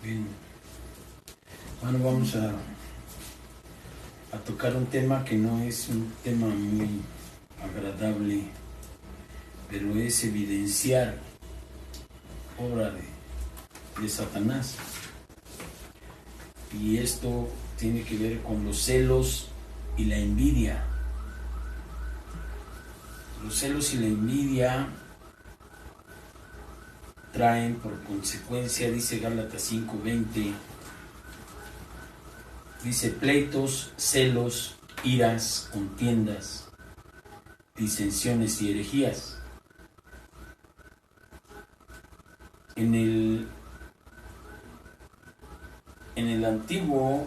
Bien. Bueno, vamos a tocar un tema que no es un tema muy agradable, pero es evidenciar obra de Satanás. Y esto tiene que ver con los celos y la envidia. Los celos y la envidia traen por consecuencia, dice Gálatas 5:20, dice pleitos, celos, iras, contiendas, disensiones y herejías. En el Antiguo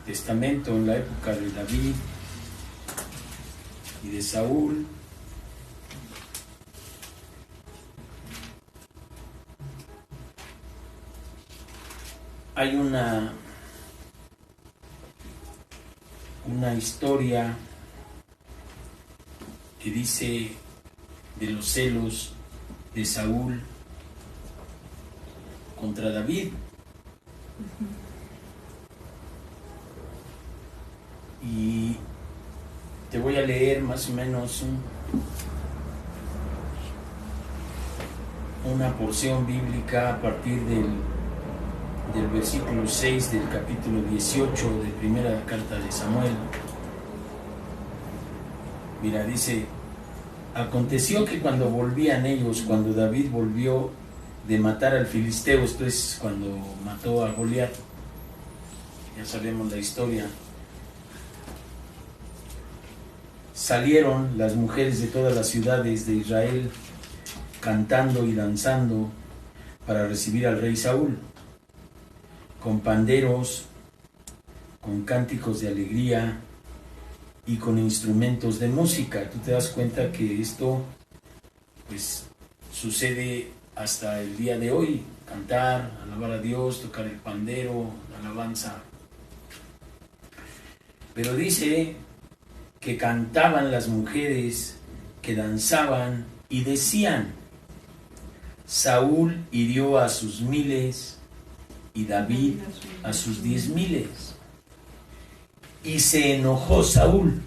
Testamento, en la época de David y de Saúl, hay una historia que dice de los celos de Saúl contra David. Y te voy a leer más o menos una porción bíblica a partir del versículo 6 del capítulo 18 de primera carta de Samuel. Mira, dice: aconteció que cuando volvían ellos, cuando David volvió de matar al filisteo, esto es cuando mató a Goliat, ya sabemos la historia, salieron las mujeres de todas las ciudades de Israel cantando y danzando para recibir al rey Saúl, con panderos, con cánticos de alegría y con instrumentos de música. Tú te das cuenta que esto pues sucede hasta el día de hoy: cantar, alabar a Dios, tocar el pandero, la alabanza. Pero dice que cantaban las mujeres, que danzaban y decían: Saúl hirió a sus 1000 y David a sus 10,000. Y se enojó Saúl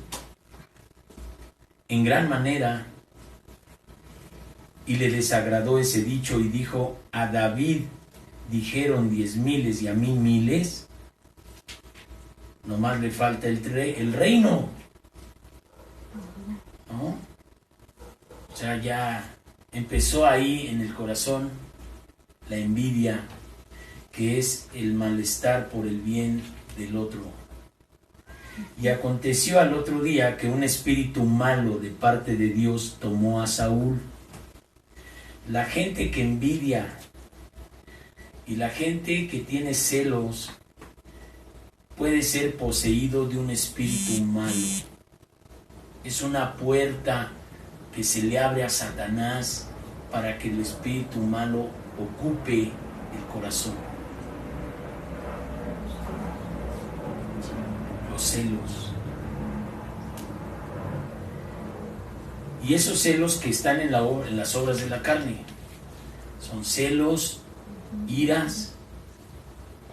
en gran manera y le desagradó ese dicho y dijo: a David dijeron 10,000 y a mí 1000. Nomás le falta el reino, ¿no? O sea, ya empezó ahí en el corazón la envidia, que es el malestar por el bien del otro. Y aconteció al otro día que un espíritu malo de parte de Dios tomó a Saúl. La gente que envidia y la gente que tiene celos puede ser poseído de un espíritu malo. Es una puerta que se le abre a Satanás para que el espíritu malo ocupe el corazón. Los celos. Y esos celos que están en las obras de la carne son celos, iras,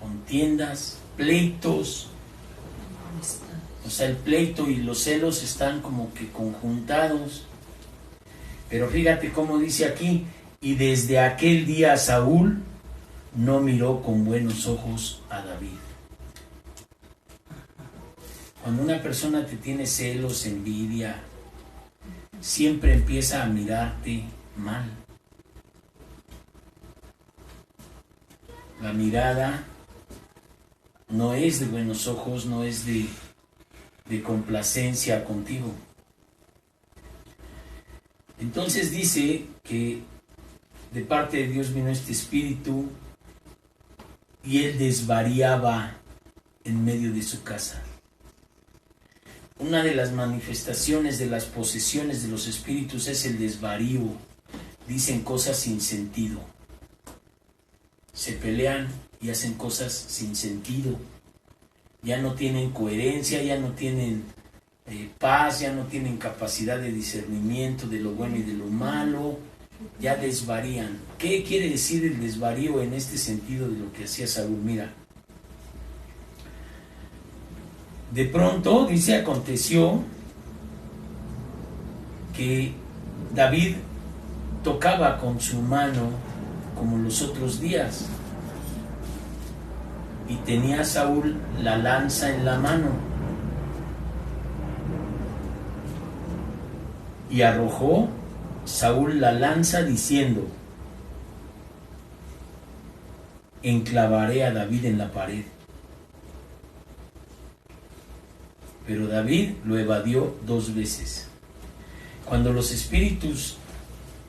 contiendas, pleitos. O sea, el pleito y los celos están como que conjuntados. Pero fíjate cómo dice aquí: y desde aquel día Saúl no miró con buenos ojos a David. Cuando una persona te tiene celos, envidia, siempre empieza a mirarte mal. La mirada no es de buenos ojos, no es de complacencia contigo. Entonces dice que de parte de Dios vino este espíritu y él desvariaba en medio de su casa. Una de las manifestaciones de las posesiones de los espíritus es el desvarío. Dicen cosas sin sentido. Se pelean y hacen cosas sin sentido. Ya no tienen coherencia, ya no tienen paz, ya no tienen capacidad de discernimiento de lo bueno y de lo malo. ya desvarían. ¿Qué quiere decir el desvarío en este sentido de lo que hacía Saúl? Mira, de pronto, dice, aconteció que David tocaba con su mano como los otros días, y tenía Saúl la lanza en la mano, y arrojó Saúl la lanza diciendo: enclavaré a David en la pared. Pero David lo evadió 2 veces. Cuando los espíritus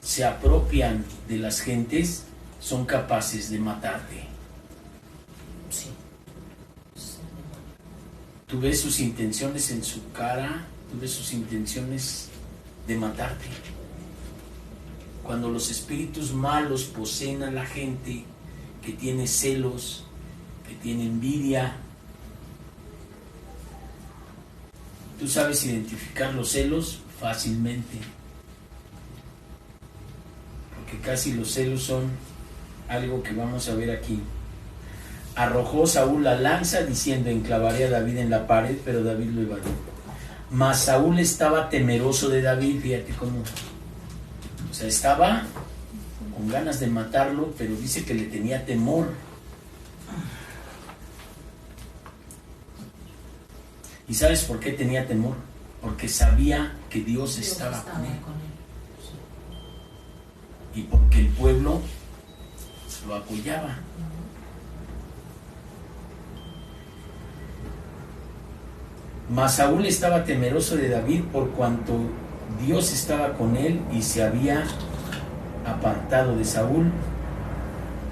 se apropian de las gentes, son capaces de matarte. Sí. Tú ves sus intenciones en su cara, tú ves sus intenciones de matarte. Cuando los espíritus malos poseen a la gente que tiene celos, que tiene envidia, tú sabes identificar los celos fácilmente, porque casi los celos son algo que vamos a ver aquí. Arrojó Saúl la lanza diciendo: enclavaré a David en la pared, pero David lo evadió. Mas Saúl estaba temeroso de David. Fíjate cómo, o sea, estaba con ganas de matarlo, pero dice que le tenía temor. ¿Y sabes por qué tenía temor? Porque sabía que Dios estaba con él. Y porque el pueblo lo apoyaba. Mas Saúl estaba temeroso de David por cuanto Dios estaba con él y se había apartado de Saúl,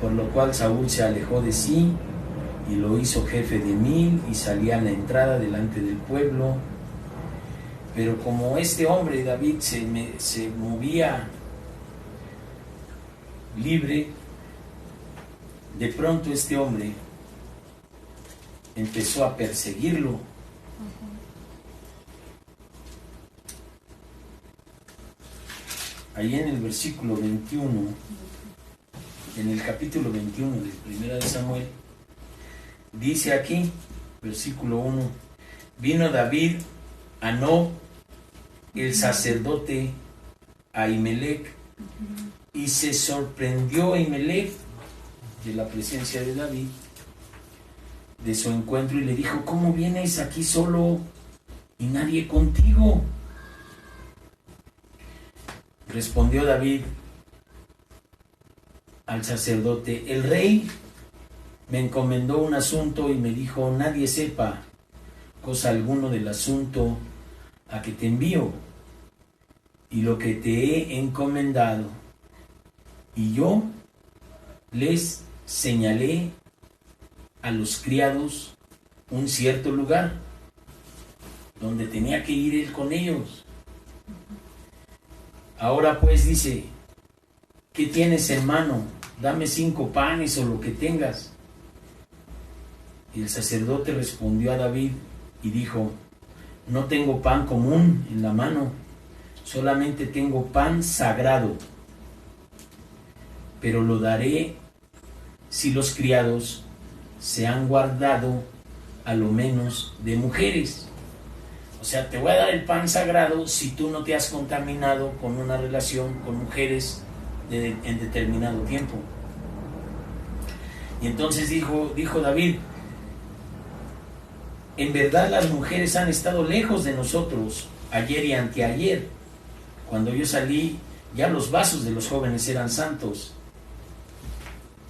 por lo cual Saúl se alejó de sí y lo hizo jefe de 1000 y salía a la entrada delante del pueblo. Pero como este hombre David se movía libre, de pronto este hombre empezó a perseguirlo. Ahí en el versículo 21, en el capítulo 21 de Primera de Samuel, dice aquí, versículo 1: vino David a Nob, el sacerdote, a Ahimelech, y se sorprendió Ahimelech de la presencia de David, de su encuentro, y le dijo: ¿cómo vienes aquí solo y nadie contigo? Respondió David al sacerdote: el rey me encomendó un asunto y me dijo: nadie sepa cosa alguno del asunto a que te envío y lo que te he encomendado. Y yo les señalé a los criados un cierto lugar donde tenía que ir él con ellos. Ahora pues, dice, ¿qué tienes en mano? Dame 5 panes o lo que tengas. Y el sacerdote respondió a David y dijo: no tengo pan común en la mano, solamente tengo pan sagrado, pero lo daré si los criados se han guardado a lo menos de mujeres. O sea, te voy a dar el pan sagrado si tú no te has contaminado con una relación con mujeres en determinado tiempo. Y entonces dijo David: en verdad las mujeres han estado lejos de nosotros ayer y anteayer. Cuando yo salí, ya los vasos de los jóvenes eran santos.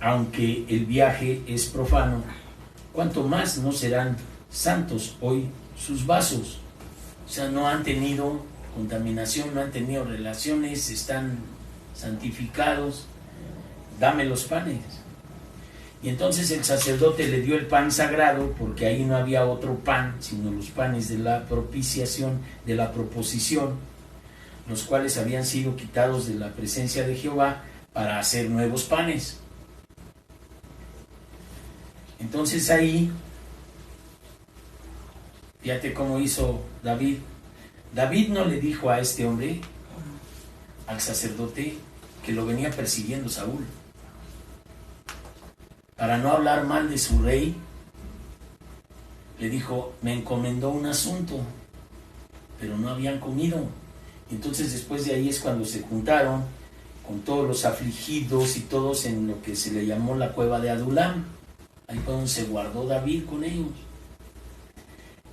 Aunque el viaje es profano, ¿cuánto más no serán santos hoy sus vasos? O sea, no han tenido contaminación, no han tenido relaciones, están santificados. Dame los panes. Y entonces el sacerdote le dio el pan sagrado, porque ahí no había otro pan, sino los panes de la propiciación, de la proposición, los cuales habían sido quitados de la presencia de Jehová para hacer nuevos panes. Entonces ahí, fíjate cómo hizo David. David no le dijo a este hombre, al sacerdote: que lo venía persiguiendo Saúl. Para no hablar mal de su rey, le dijo, me encomendó un asunto, pero no habían comido. Entonces después de ahí es cuando se juntaron con todos los afligidos y todos en lo que se le llamó la cueva de Adulam. Ahí fue donde se guardó David con ellos.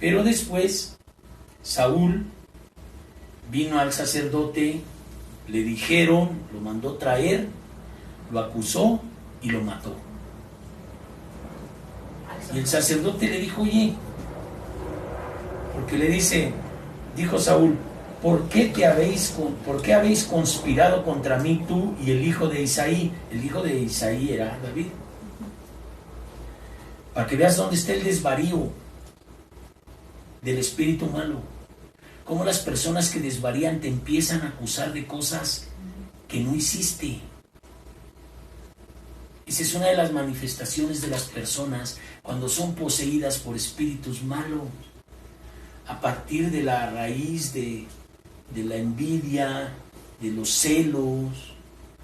Pero después Saúl vino al sacerdote, le dijeron, lo mandó traer, lo acusó y lo mató. Y el sacerdote le dijo, oye, porque le dijo Saúl, ¿por qué habéis conspirado contra mí tú y el hijo de Isaí? El hijo de Isaí era David. Para que veas dónde está el desvarío del espíritu malo. Cómo las personas que desvarían te empiezan a acusar de cosas que no hiciste. Esa es una de las manifestaciones de las personas cuando son poseídas por espíritus malos. A partir de la raíz de la envidia, de los celos,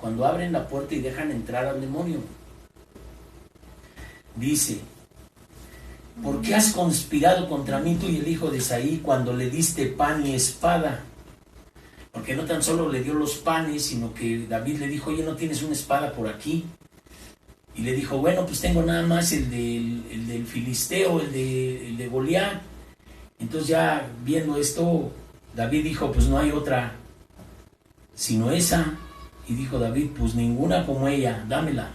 cuando abren la puerta y dejan entrar al demonio. Dice, ¿por qué has conspirado contra mí tú y el hijo de Isaí cuando le diste pan y espada? Porque no tan solo le dio los panes, sino que David le dijo, oye, ¿no tienes una espada por aquí? Y le dijo, bueno, pues tengo nada más el del filisteo, el de Goliat. Entonces ya viendo esto, David dijo, pues no hay otra sino esa. Y dijo David, pues ninguna como ella, dámela.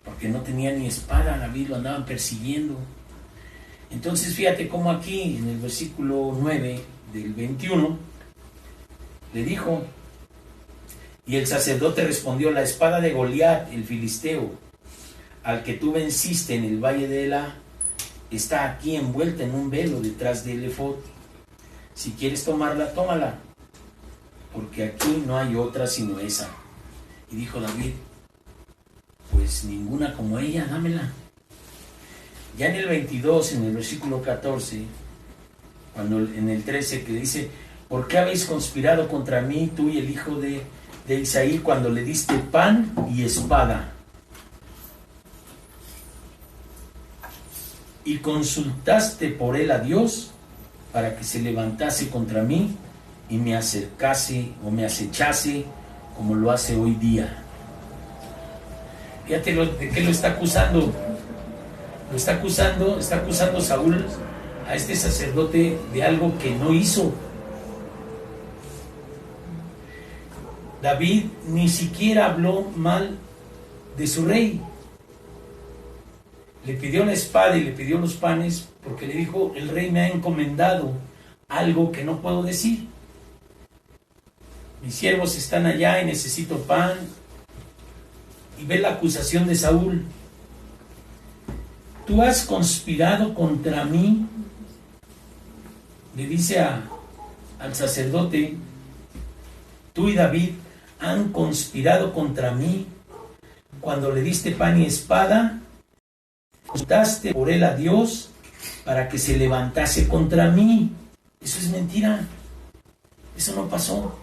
Porque no tenía ni espada, David lo andaban persiguiendo. Entonces fíjate cómo aquí en el versículo 9 del 21 le dijo, y el sacerdote respondió, la espada de Goliat, el filisteo, al que tú venciste en el valle de Ela, está aquí envuelta en un velo detrás del efod. Si quieres tomarla, tómala, porque aquí no hay otra sino esa. Y dijo David, pues ninguna como ella, dámela. Ya en el 22, en el versículo 14, cuando en el 13 que dice, ¿por qué habéis conspirado contra mí, tú y el hijo de Isaí, cuando le diste pan y espada? Y consultaste por él a Dios para que se levantase contra mí y me acercase o me acechase como lo hace hoy día. Fíjate de qué lo está acusando. Está acusando Saúl a este sacerdote de algo que no hizo. David ni siquiera habló mal de su rey. Le pidió la espada y le pidió los panes porque le dijo, el rey me ha encomendado algo que no puedo decir. Mis siervos están allá y necesito pan. Y ve la acusación de Saúl. Tú has conspirado contra mí, le dice al sacerdote, tú y David han conspirado contra mí cuando le diste pan y espada, consultaste por él a Dios para que se levantase contra mí. Eso es mentira, eso no pasó.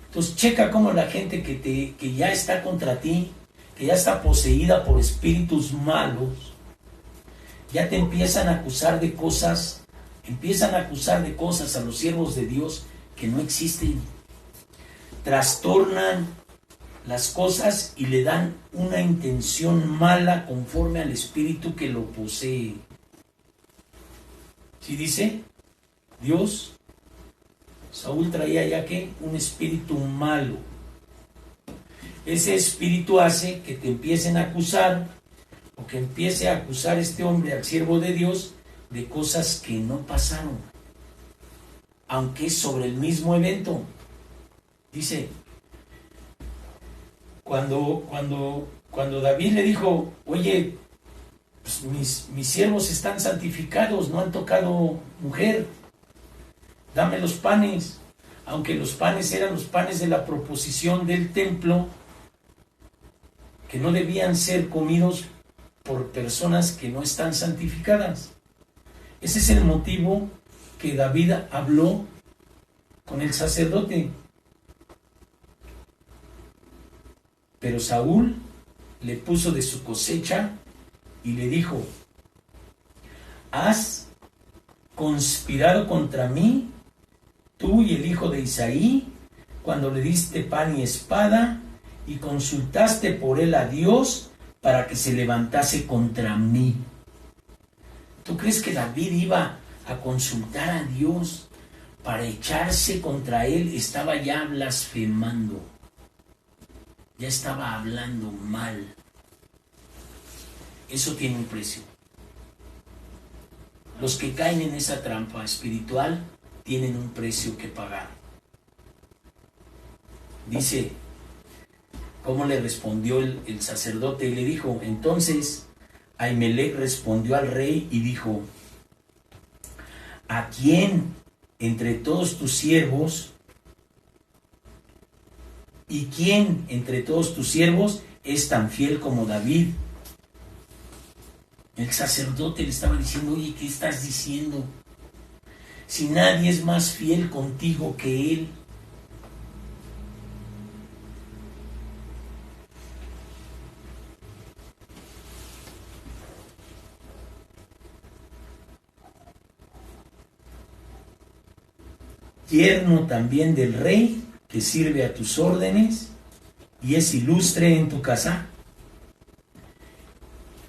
Entonces checa cómo la gente que ya está contra ti, que ya está poseída por espíritus malos, ya te empiezan a acusar de cosas, a los siervos de Dios que no existen. Trastornan las cosas y le dan una intención mala conforme al espíritu que lo posee. ¿Sí dice? Dios, Saúl traía ya que un espíritu malo. Ese espíritu hace que te empiecen a acusar, o que empiece a acusar este hombre, al siervo de Dios, de cosas que no pasaron, aunque es sobre el mismo evento. Dice, cuando David le dijo, oye, pues mis siervos están santificados, no han tocado mujer, dame los panes, aunque los panes eran los panes de la proposición del templo, que no debían ser comidos por personas que no están santificadas. Ese es el motivo que David habló con el sacerdote. Pero Saúl le puso de su cosecha y le dijo: ¿has conspirado contra mí, tú y el hijo de Isaí, cuando le diste pan y espada y consultaste por él a Dios para que se levantase contra mí? ¿Tú crees que David iba a consultar a Dios para echarse contra él? Estaba ya blasfemando, ya estaba hablando mal. Eso tiene un precio. Los que caen en esa trampa espiritual tienen un precio que pagar. Dice, ¿cómo le respondió el sacerdote? Y le dijo, entonces Ahimelech respondió al rey y dijo: ¿a quién entre todos tus siervos y quién entre todos tus siervos es tan fiel como David? El sacerdote le estaba diciendo: oye, ¿qué estás diciendo? Si nadie es más fiel contigo que él. Yerno también del rey, que sirve a tus órdenes y es ilustre en tu casa.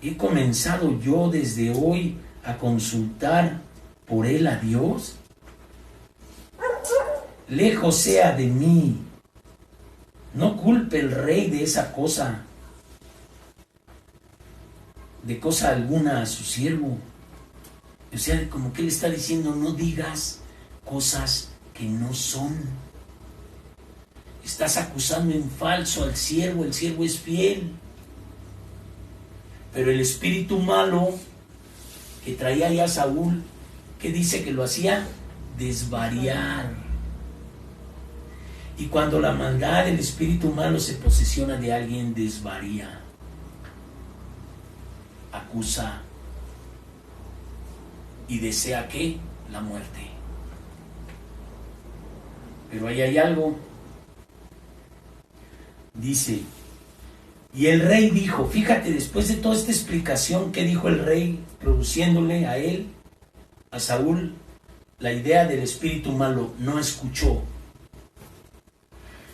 ¿He comenzado yo desde hoy a consultar por él a Dios? Lejos sea de mí. No culpe el rey de esa cosa, de cosa alguna a su siervo. O sea, como que él está diciendo, no digas cosas que no son. Estás acusando en falso al siervo, el siervo es fiel. Pero el espíritu malo que traía ya Saúl, que dice que lo hacía desvariar. Y cuando la maldad del espíritu malo se posesiona de alguien, desvaría, acusa y desea ¿qué? La muerte. Pero ahí hay algo. Dice: y el rey dijo, fíjate, después de toda esta explicación que dijo el rey, produciéndole a él, a Saúl, la idea del espíritu malo, no escuchó.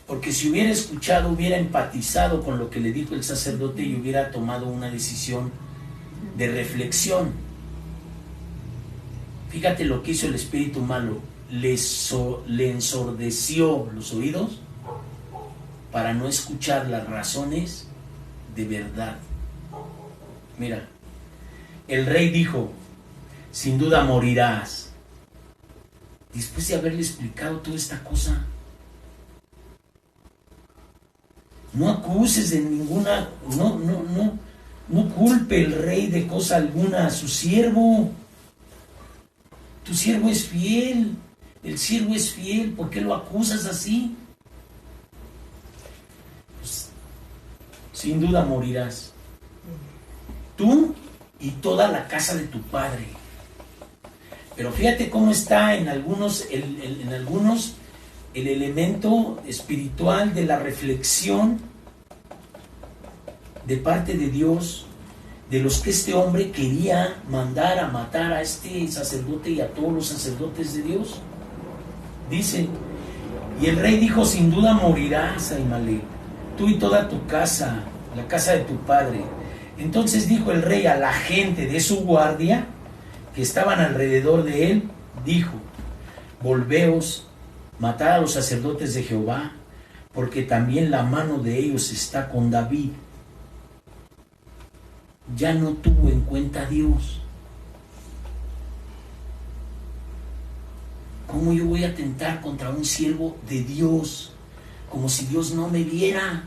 Porque si hubiera escuchado, hubiera empatizado con lo que le dijo el sacerdote y hubiera tomado una decisión de reflexión. Fíjate lo que hizo el espíritu malo, le ensordeció los oídos para no escuchar las razones de verdad. Mira, el rey dijo, sin duda morirás. Después de haberle explicado toda esta cosa, no acuses de ninguna, no culpe el rey de cosa alguna a su siervo. Tu siervo es fiel, el siervo es fiel, ¿por qué lo acusas así? Pues, sin duda morirás, tú y toda la casa de tu padre. Pero fíjate cómo está en algunos el elemento espiritual de la reflexión de parte de Dios, de los que este hombre quería mandar a matar a este sacerdote y a todos los sacerdotes de Dios. Dice, y el rey dijo, sin duda morirás, Ahimelech, tú y toda tu casa, la casa de tu padre. Entonces dijo el rey a la gente de su guardia, que estaban alrededor de él, dijo, volveos, matad a los sacerdotes de Jehová, porque también la mano de ellos está con David. Ya no tuvo en cuenta a Dios. ¿Cómo yo voy a atentar contra un siervo de Dios? Como si Dios no me viera.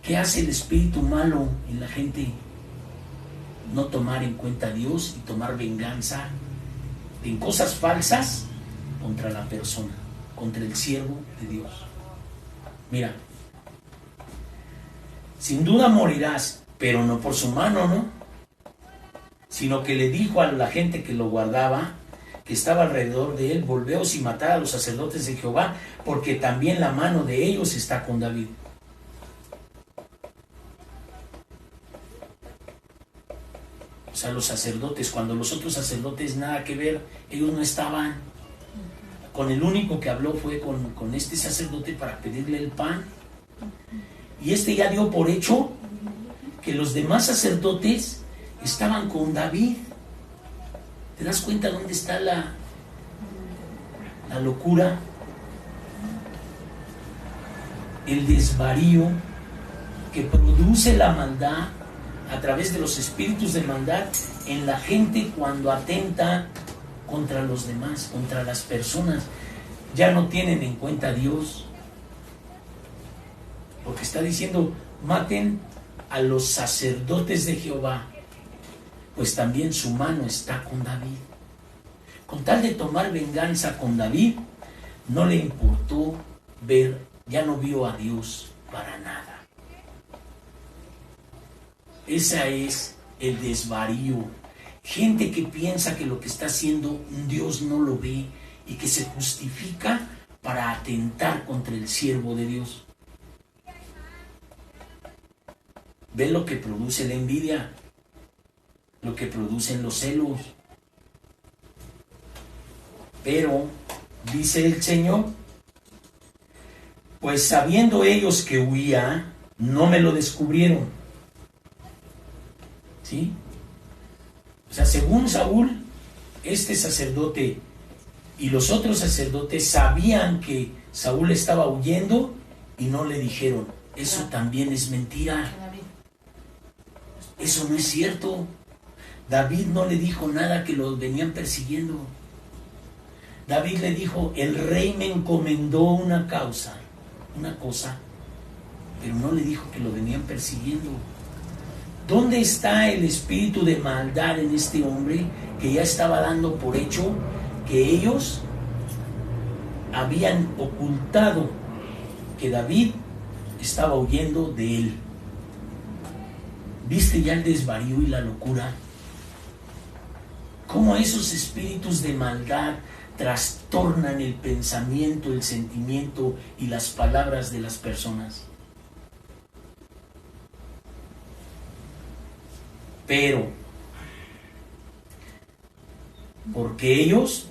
¿Qué hace el espíritu malo en la gente? No tomar en cuenta a Dios y tomar venganza en cosas falsas contra la persona, contra el siervo de Dios. Mira, sin duda morirás, pero no por su mano, ¿no? Sino que le dijo a la gente que lo guardaba, que estaba alrededor de él, volveos y matad a los sacerdotes de Jehová, porque también la mano de ellos está con David. O sea, los sacerdotes, cuando los otros sacerdotes nada que ver, ellos no estaban. Con el único que habló fue con este sacerdote para pedirle el pan. Y este ya dio por hecho que los demás sacerdotes estaban con David. ¿Te das cuenta dónde está la locura? El desvarío que produce la maldad a través de los espíritus de maldad en la gente cuando atenta contra los demás, contra las personas. Ya no tienen en cuenta a Dios, porque está diciendo: maten a los sacerdotes de Jehová, pues también su mano está con David. Con tal de tomar venganza con David, no le importó ver, ya no vio a Dios para nada. Ese es el desvarío. Gente que piensa que lo que está haciendo Dios no lo ve y que se justifica para atentar contra el siervo de Dios. ¿Ven lo que produce la envidia? Lo que producen los celos. Pero, dice el Señor, pues sabiendo ellos que huía, no me lo descubrieron. ¿Sí? O sea, según Saúl, este sacerdote y los otros sacerdotes sabían que Saúl estaba huyendo y no le dijeron. Eso también es mentira. Eso no es cierto. David no le dijo nada que lo venían persiguiendo. David le dijo: el rey me encomendó una cosa, pero no le dijo que lo venían persiguiendo. ¿Dónde está el espíritu de maldad en este hombre que ya estaba dando por hecho que ellos habían ocultado que David estaba huyendo de él? ¿Viste ya el desvarío y la locura? Cómo esos espíritus de maldad trastornan el pensamiento, el sentimiento y las palabras de las personas. Pero, porque ellos,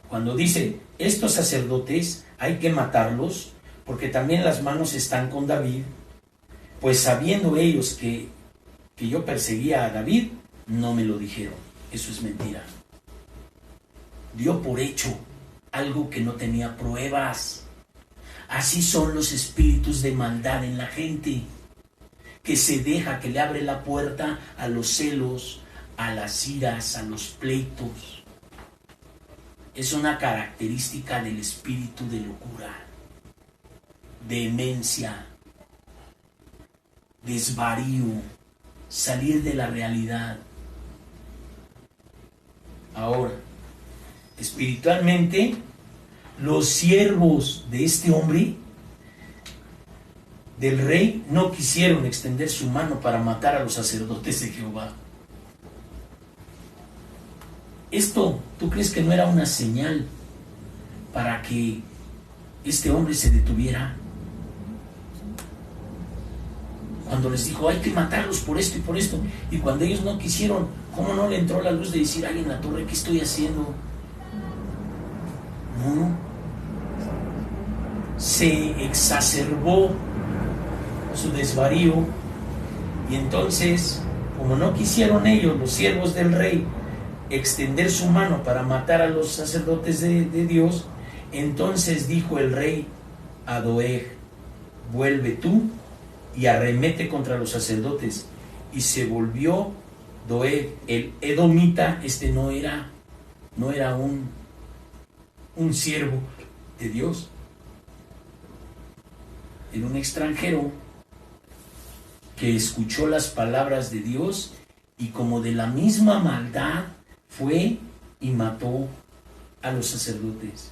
cuando dicen estos sacerdotes hay que matarlos, porque también las manos están con David, pues sabiendo ellos que yo perseguía a David, no me lo dijeron. Eso es mentira. Dio por hecho algo que no tenía pruebas. Así son los espíritus de maldad en la gente, que se deja, que le abre la puerta a los celos, a las iras, a los pleitos. Es una característica del espíritu de locura, demencia, desvarío, salir de la realidad. Ahora, espiritualmente, los siervos de este hombre, del rey, no quisieron extender su mano para matar a los sacerdotes de Jehová. Esto, ¿tú crees que no era una señal para que este hombre se detuviera? Cuando les dijo, hay que matarlos por esto y por esto, y cuando ellos no quisieron, ¿cómo no le entró la luz de decir, ay, en la torre, ¿qué estoy haciendo? No. Se exacerbó su desvarío, y entonces, como no quisieron ellos, los siervos del rey, extender su mano para matar a los sacerdotes de Dios, entonces dijo el rey a Doeg, vuelve tú y arremete contra los sacerdotes. Y se volvió Doeg, el edomita. Este no era un siervo de Dios, era un extranjero que escuchó las palabras de Dios, y como de la misma maldad fue y mató a los sacerdotes.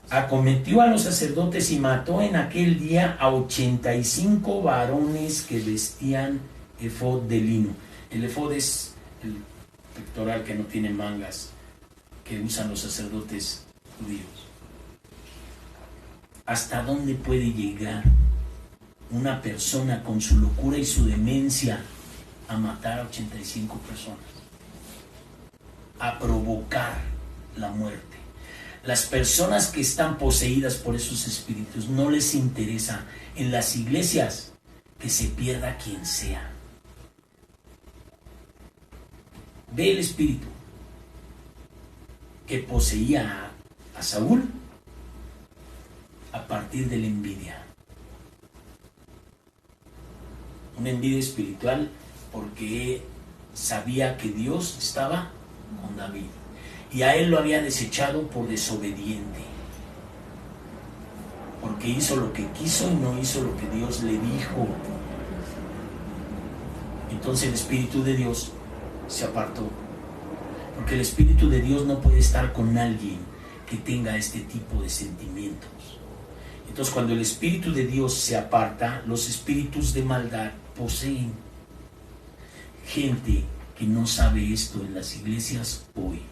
Acometió a los sacerdotes y mató en aquel día a 85 varones que vestían efod de lino. El efod es pectoral que no tiene mangas que usan los sacerdotes judíos. ¿Hasta dónde puede llegar una persona con su locura y su demencia a matar a 85 personas? A provocar la muerte. Las personas que están poseídas por esos espíritus no les interesa en las iglesias que se pierda quien sea. Ve el espíritu que poseía a Saúl a partir de la envidia. Una envidia espiritual porque sabía que Dios estaba con David y a él lo había desechado por desobediente, porque hizo lo que quiso y no hizo lo que Dios le dijo. Entonces el Espíritu de Dios se apartó, porque el Espíritu de Dios no puede estar con alguien que tenga este tipo de sentimientos. Entonces cuando el Espíritu de Dios se aparta, los espíritus de maldad poseen. Gente que no sabe esto en las iglesias hoy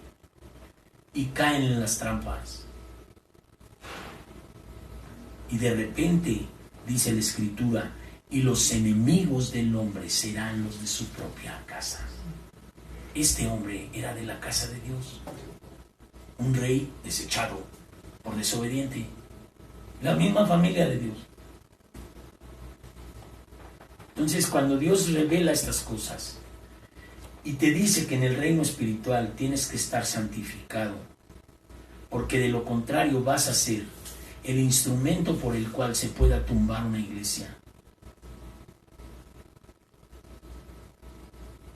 y caen en las trampas. Y de repente, dice la Escritura, y los enemigos del hombre serán los de su propia casa. Este hombre era de la casa de Dios, un rey desechado por desobediente, la misma familia de Dios. Entonces, cuando Dios revela estas cosas y te dice que en el reino espiritual tienes que estar santificado, porque de lo contrario vas a ser el instrumento por el cual se pueda tumbar una iglesia.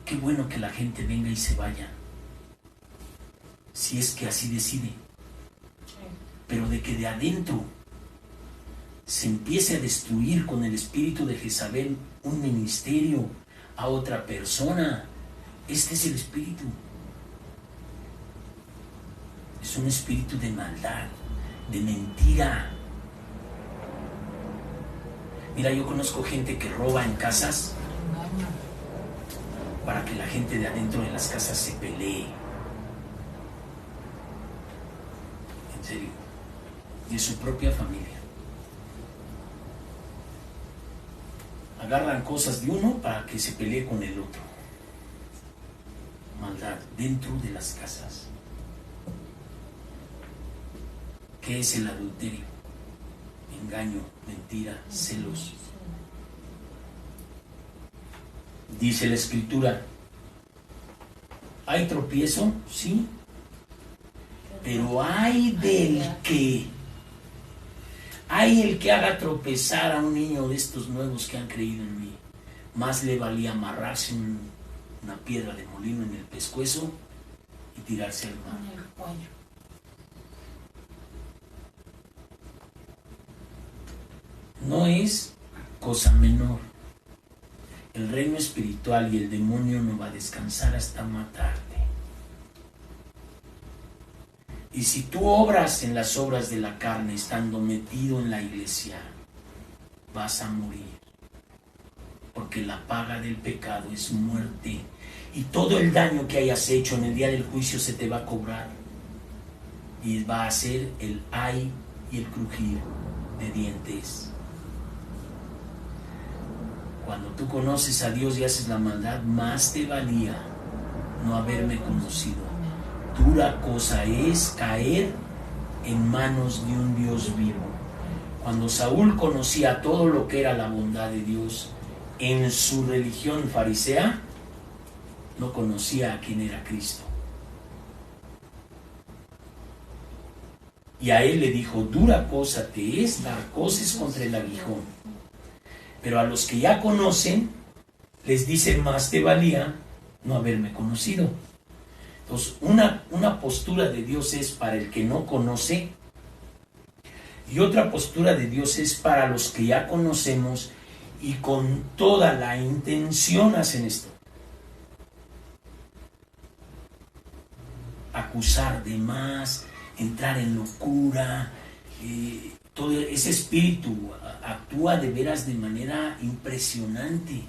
Qué bueno que la gente venga y se vaya, si es que así decide, pero de que de adentro se empiece a destruir con el espíritu de Jezabel un ministerio a otra persona. Este es el espíritu. Es un espíritu de maldad, de mentira. Mira, yo conozco gente que roba en casas para que la gente de adentro de las casas se pelee. En serio, de su propia familia. Agarran cosas de uno para que se pelee con el otro. Maldad dentro de las casas. ¿Qué es el adulterio? Engaño, mentira, celos. Dice la Escritura, ¿hay tropiezo? Sí. Pero hay el que haga tropezar a un niño de estos nuevos que han creído en mí. Más le valía amarrarse una piedra de molino en el pescuezo y tirarse al mar. No es cosa menor. El reino espiritual y el demonio no va a descansar hasta matarte. Y si tú obras en las obras de la carne estando metido en la iglesia, vas a morir. Porque la paga del pecado es muerte. Y todo el daño que hayas hecho en el día del juicio se te va a cobrar. Y va a ser el ay y el crujir de dientes. Cuando tú conoces a Dios y haces la maldad, más te valía no haberme conocido. Dura cosa es caer en manos de un Dios vivo. Cuando Saúl conocía todo lo que era la bondad de Dios en su religión farisea, no conocía a quién era Cristo. Y a él le dijo, dura cosa te es dar coces contra el aguijón. Pero a los que ya conocen, les dice, más te valía no haberme conocido. Entonces, una postura de Dios es para el que no conoce, y otra postura de Dios es para los que ya conocemos y con toda la intención hacen esto. Acusar de más, entrar en locura, todo ese espíritu actúa de veras de manera impresionante.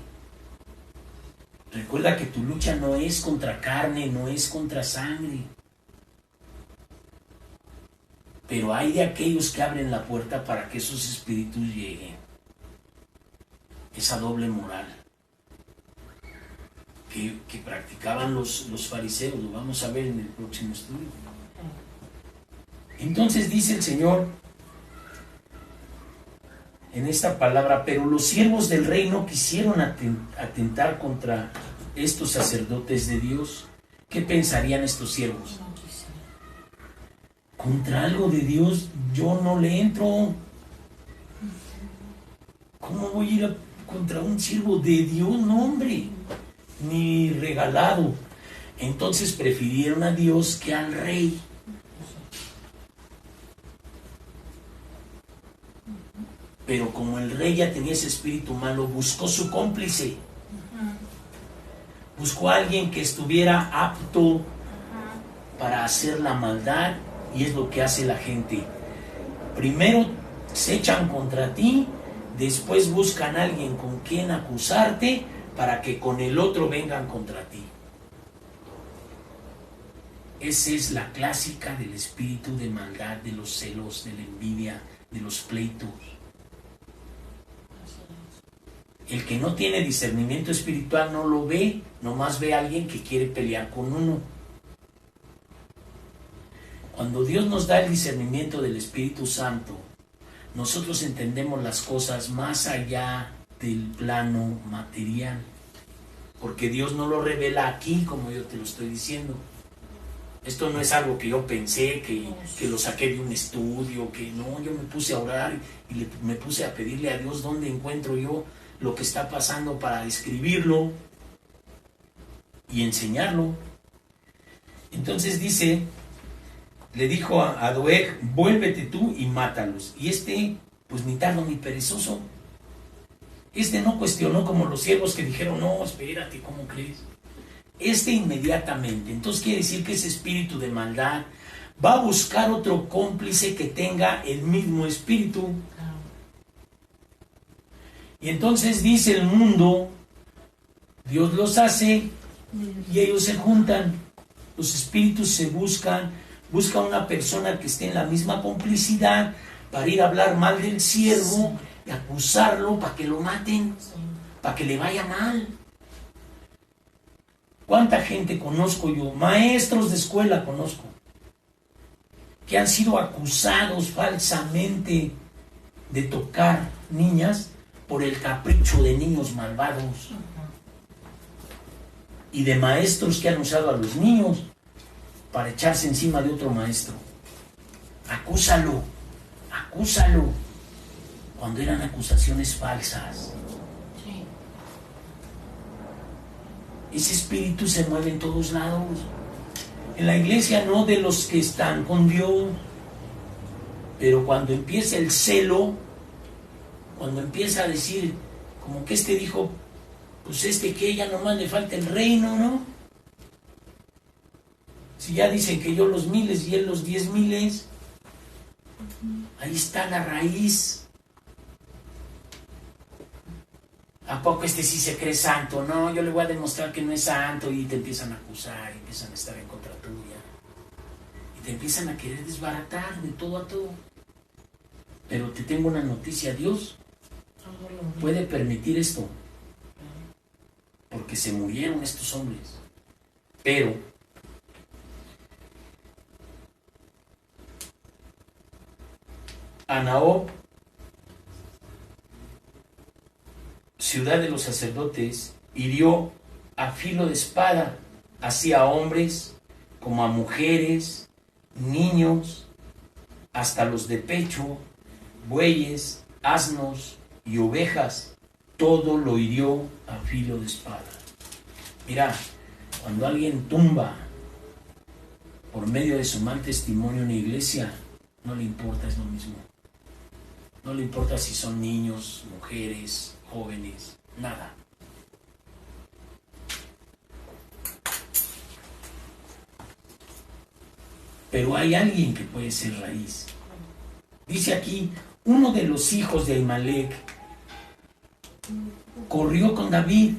Recuerda que tu lucha no es contra carne, no es contra sangre. Pero hay de aquellos que abren la puerta para que esos espíritus lleguen. Esa doble moral que practicaban los fariseos, lo vamos a ver en el próximo estudio. Entonces dice el Señor en esta palabra: pero los siervos del rey no quisieron atentar contra estos sacerdotes de Dios. ¿Qué pensarían estos siervos? Contra algo de Dios yo no le entro. ¿Cómo voy a ir contra un siervo de Dios? No, hombre, ni regalado. Entonces prefirieron a Dios que al rey. Pero como el rey ya tenía ese espíritu malo, buscó su cómplice. Buscó a alguien que estuviera apto para hacer la maldad, y es lo que hace la gente. Primero se echan contra ti, después buscan a alguien con quien acusarte para que con el otro vengan contra ti. Esa es la clásica del espíritu de maldad, de los celos, de la envidia, de los pleitos. El que no tiene discernimiento espiritual no lo ve, nomás ve a alguien que quiere pelear con uno. Cuando Dios nos da el discernimiento del Espíritu Santo, nosotros entendemos las cosas más allá del plano material, porque Dios no lo revela aquí como yo te lo estoy diciendo. Esto no es algo que yo pensé, que lo saqué de un estudio, que no, yo me puse a orar y me puse a pedirle a Dios dónde encuentro yo lo que está pasando para escribirlo y enseñarlo. Entonces dice, le dijo a Doeg: vuélvete tú y mátalos. Y pues ni tardo ni perezoso. No cuestionó como los siervos que dijeron: no, espérate, ¿cómo crees? Inmediatamente. Entonces quiere decir que ese espíritu de maldad va a buscar otro cómplice que tenga el mismo espíritu. Y entonces dice el mundo, Dios los hace y ellos se juntan. Los espíritus se busca una persona que esté en la misma complicidad para ir a hablar mal del siervo y acusarlo para que lo maten, para que le vaya mal. ¿Cuánta gente conozco yo? Maestros de escuela conozco, que han sido acusados falsamente de tocar niñas por el capricho de niños malvados, y de maestros que han usado a los niños para echarse encima de otro maestro. Acúsalo, cuando eran acusaciones falsas. Ese espíritu se mueve en todos lados. En la iglesia no de los que están con Dios, pero cuando empieza el celo, cuando empieza a decir, como que dijo, pues que ya nomás le falta el reino, ¿no? Si ya dicen que yo los miles y él los 10,000, ahí está la raíz. ¿A poco sí se cree santo? No, yo le voy a demostrar que no es santo, y te empiezan a acusar, y empiezan a estar en contra tuya. Y te empiezan a querer desbaratar de todo a todo. Pero te tengo una noticia: Dios puede permitir esto, porque se murieron estos hombres. Pero Anaob, ciudad de los sacerdotes, hirió a filo de espada así a hombres como a mujeres, niños, hasta los de pecho, bueyes, asnos y ovejas. Todo lo hirió a filo de espada. Mira, cuando alguien tumba por medio de su mal testimonio en la iglesia, no le importa, es lo mismo. No le importa si son niños, mujeres, jóvenes, nada. Pero hay alguien que puede ser raíz. Dice aquí, uno de los hijos de Ahimelech corrió con David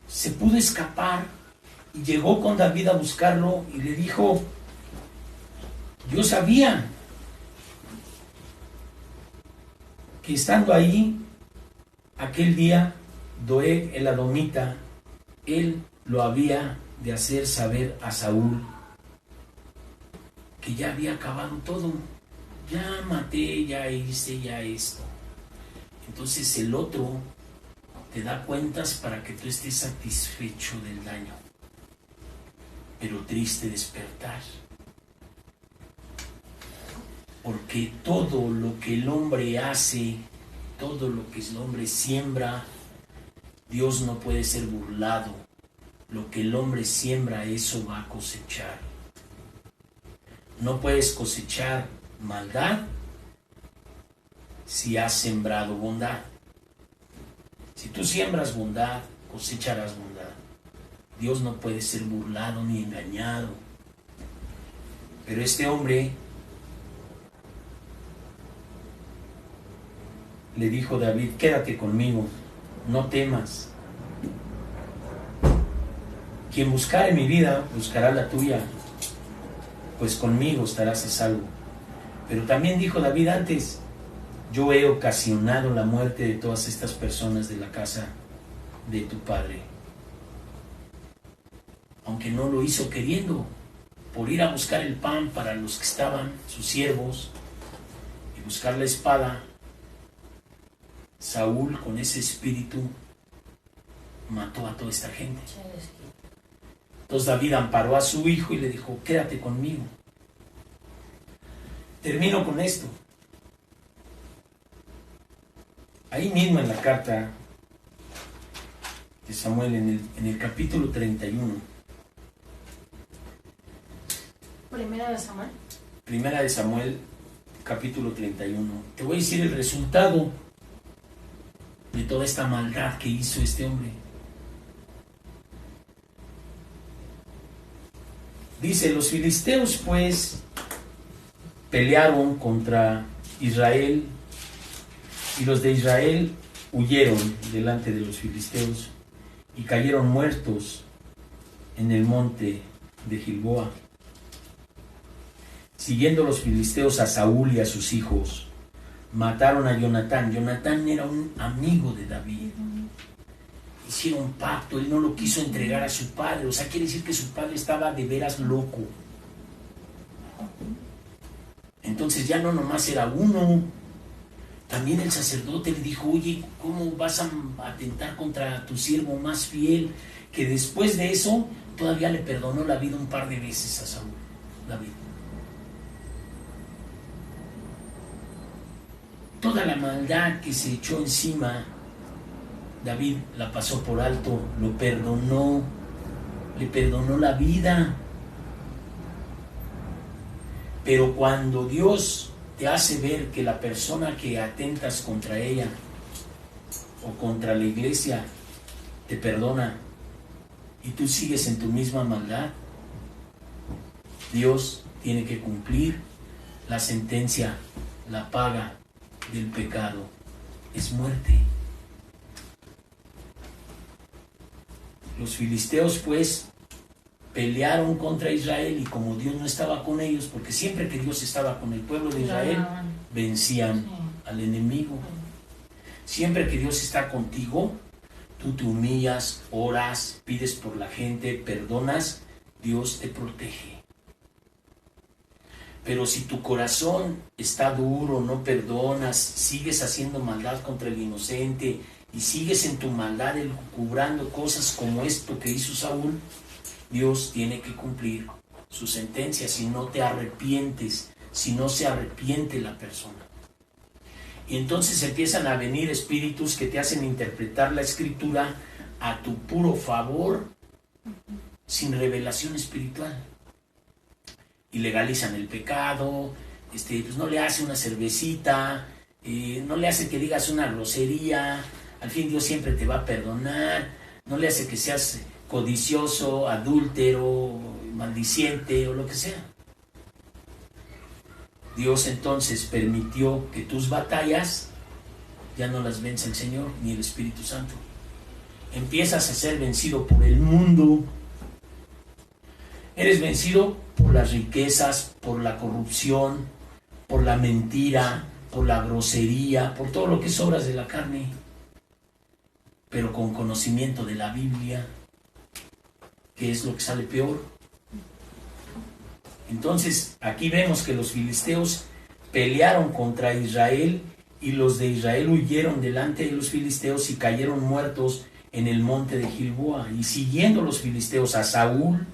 se pudo escapar y llegó con David a buscarlo y le dijo, yo sabía que estando ahí, aquel día, Doeg el Adomita, él lo había de hacer saber a Saúl que ya había acabado todo, ya maté, ya hice, ya esto. Entonces el otro te da cuentas para que tú estés satisfecho del daño, pero triste despertar. Porque todo lo que el hombre hace, todo lo que el hombre siembra, Dios no puede ser burlado. Lo que el hombre siembra, eso va a cosechar. No puedes cosechar maldad si has sembrado bondad. Si tú siembras bondad, cosecharás bondad. Dios no puede ser burlado ni engañado. Pero este hombre le dijo a David, quédate conmigo, no temas. Quien buscare mi vida, buscará la tuya, pues conmigo estarás a salvo. Pero también dijo David antes, yo he ocasionado la muerte de todas estas personas de la casa de tu padre. Aunque no lo hizo queriendo, por ir a buscar el pan para los que estaban, sus siervos, y buscar la espada, Saúl con ese espíritu mató a toda esta gente. Entonces David amparó a su hijo y le dijo, quédate conmigo. Termino con esto. Ahí mismo en la carta de Samuel, en el capítulo 31. Primera de Samuel. Primera de Samuel, capítulo 31. Te voy a decir el resultado de toda esta maldad que hizo este hombre. Dice, los filisteos pues pelearon contra Israel y los de Israel huyeron delante de los filisteos y cayeron muertos en el monte de Gilboa. Siguiendo los filisteos a Saúl y a sus hijos, mataron a Jonatán. Jonatán era un amigo de David. Hicieron un pacto, él no lo quiso entregar a su padre, o sea, quiere decir que su padre estaba de veras loco. Entonces ya no nomás era uno, también el sacerdote le dijo, oye, ¿cómo vas a atentar contra tu siervo más fiel? Que después de eso todavía le perdonó la vida un par de veces a Saúl, David. Toda la maldad que se echó encima, David la pasó por alto, lo perdonó, le perdonó la vida. Pero cuando Dios te hace ver que la persona que atentas contra ella o contra la iglesia te perdona y tú sigues en tu misma maldad, Dios tiene que cumplir la sentencia, la paga del pecado es muerte. Los filisteos pues pelearon contra Israel y como Dios no estaba con ellos, porque siempre que Dios estaba con el pueblo de Israel, vencían al enemigo. Siempre que Dios está contigo, tú te humillas, oras, pides por la gente, perdonas, Dios te protege. Pero si tu corazón está duro, no perdonas, sigues haciendo maldad contra el inocente y sigues en tu maldad elucubrando cosas como esto que hizo Saúl, Dios tiene que cumplir su sentencia si no te arrepientes, si no se arrepiente la persona. Y entonces empiezan a venir espíritus que te hacen interpretar la escritura a tu puro favor, sin revelación espiritual. Y legalizan el pecado, pues no le hace una cervecita, no le hace que digas una grosería, al fin Dios siempre te va a perdonar, no le hace que seas codicioso, adúltero, maldiciente o lo que sea. Dios entonces permitió que tus batallas ya no las vence el Señor ni el Espíritu Santo. empiezas a ser vencido por el mundo. Eres vencido por las riquezas, por la corrupción, por la mentira, por la grosería, por todo lo que es obras de la carne. Pero con conocimiento de la Biblia, ¿qué es lo que sale peor? Entonces, aquí vemos que los filisteos pelearon contra Israel y los de Israel huyeron delante de los filisteos y cayeron muertos en el monte de Gilboa. Y siguiendo los filisteos a Saúl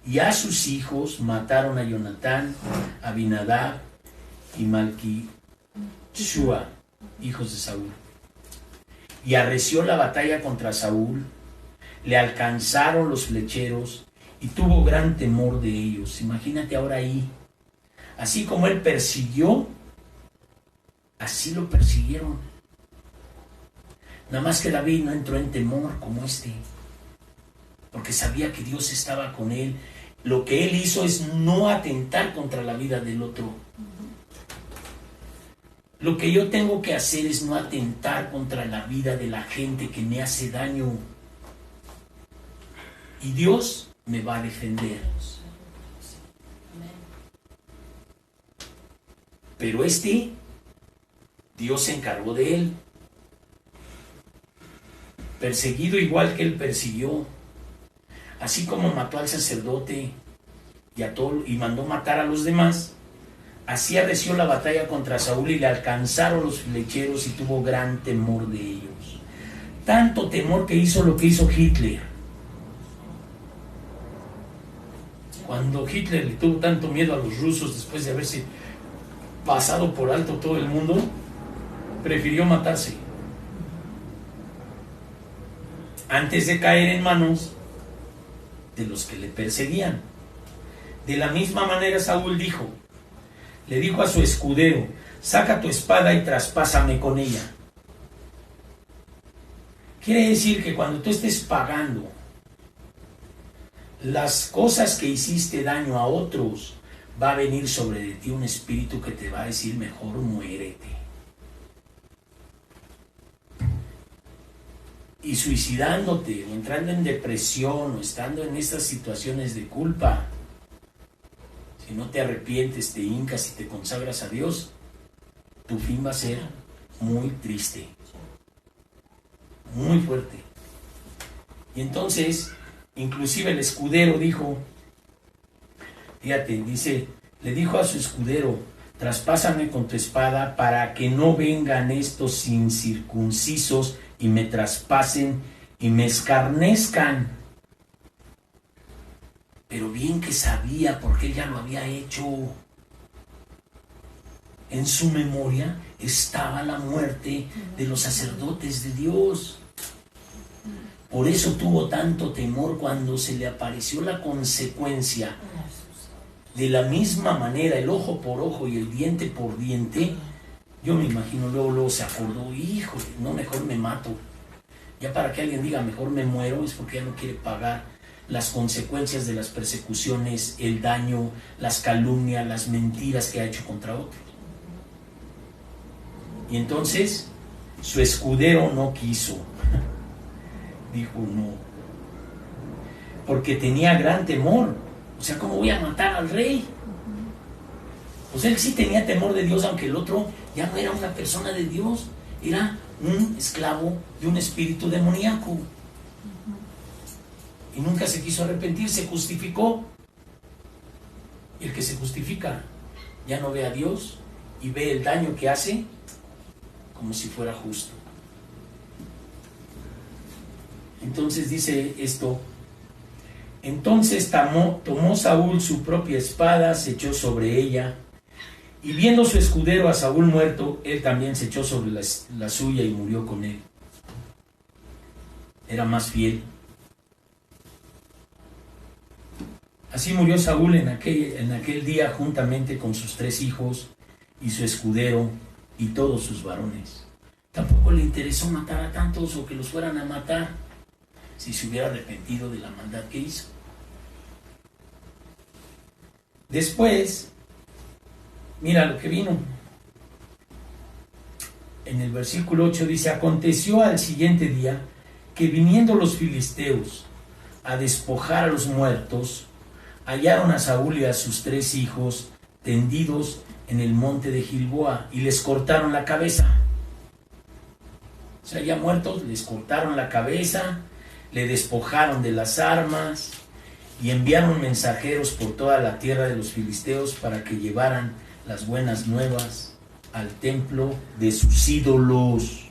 y a sus hijos, mataron a Jonatán, a Abinadab y Malquishua, hijos de Saúl. Y arreció la batalla contra Saúl, le alcanzaron los flecheros y tuvo gran temor de ellos. Imagínate ahora ahí, así como él persiguió, así lo persiguieron. Nada más que David no entró en temor como porque sabía que Dios estaba con él. Lo que él hizo es no atentar contra la vida del otro. Lo que yo tengo que hacer es no atentar contra la vida de la gente que me hace daño. Y Dios me va a defender. Pero Dios se encargó de él. Perseguido igual que él persiguió. Así como mató al sacerdote y mandó matar a los demás, así arreció la batalla contra Saúl y le alcanzaron los flecheros y tuvo gran temor de ellos. Tanto temor que hizo lo que hizo Hitler. Cuando Hitler le tuvo tanto miedo a los rusos después de haberse pasado por alto todo el mundo, prefirió matarse antes de caer en manos de los que le perseguían. De la misma manera Saúl le dijo a su escudero: saca tu espada y traspásame con ella. Quiere decir que cuando tú estés pagando las cosas que hiciste daño a otros, va a venir sobre de ti un espíritu que te va a decir: mejor muérete. Y suicidándote, o entrando en depresión, o estando en estas situaciones de culpa, si no te arrepientes, te hincas y te consagras a Dios, tu fin va a ser muy triste, muy fuerte. Y entonces, inclusive el escudero le dijo a su escudero: traspásame con tu espada para que no vengan estos incircuncisos y me traspasen y me escarnezcan. Pero bien que sabía, porque él ya lo había hecho. En su memoria estaba la muerte de los sacerdotes de Dios. Por eso tuvo tanto temor cuando se le apareció la consecuencia. De la misma manera, el ojo por ojo y el diente por diente. Yo me imagino, luego se acordó: híjole, no, mejor me mato. Ya para que alguien diga mejor me muero, es porque ya no quiere pagar las consecuencias de las persecuciones, el daño, las calumnias, las mentiras que ha hecho contra otros. Y entonces su escudero no quiso. Dijo no, porque tenía gran temor. O sea, ¿cómo voy a matar al rey? Pues él sí tenía temor de Dios, aunque el otro ya no era una persona de Dios, era un esclavo de un espíritu demoníaco. Y nunca se quiso arrepentir, se justificó. Y el que se justifica ya no ve a Dios y ve el daño que hace como si fuera justo. Entonces dice esto: entonces tomó Saúl su propia espada, se echó sobre ella, y viendo su escudero a Saúl muerto, él también se echó sobre la suya y murió con él. Era más fiel. Así murió Saúl en aquel día juntamente con sus 3 hijos y su escudero y todos sus varones. Tampoco le interesó matar a tantos o que los fueran a matar, si se hubiera arrepentido de la maldad que hizo. Después, mira lo que vino. En el versículo 8 dice: aconteció al siguiente día que viniendo los filisteos a despojar a los muertos, hallaron a Saúl y a sus 3 hijos tendidos en el monte de Gilboa y les cortaron la cabeza. O sea, ya muertos, les cortaron la cabeza, le despojaron de las armas y enviaron mensajeros por toda la tierra de los filisteos para que llevaran las buenas nuevas al templo de sus ídolos.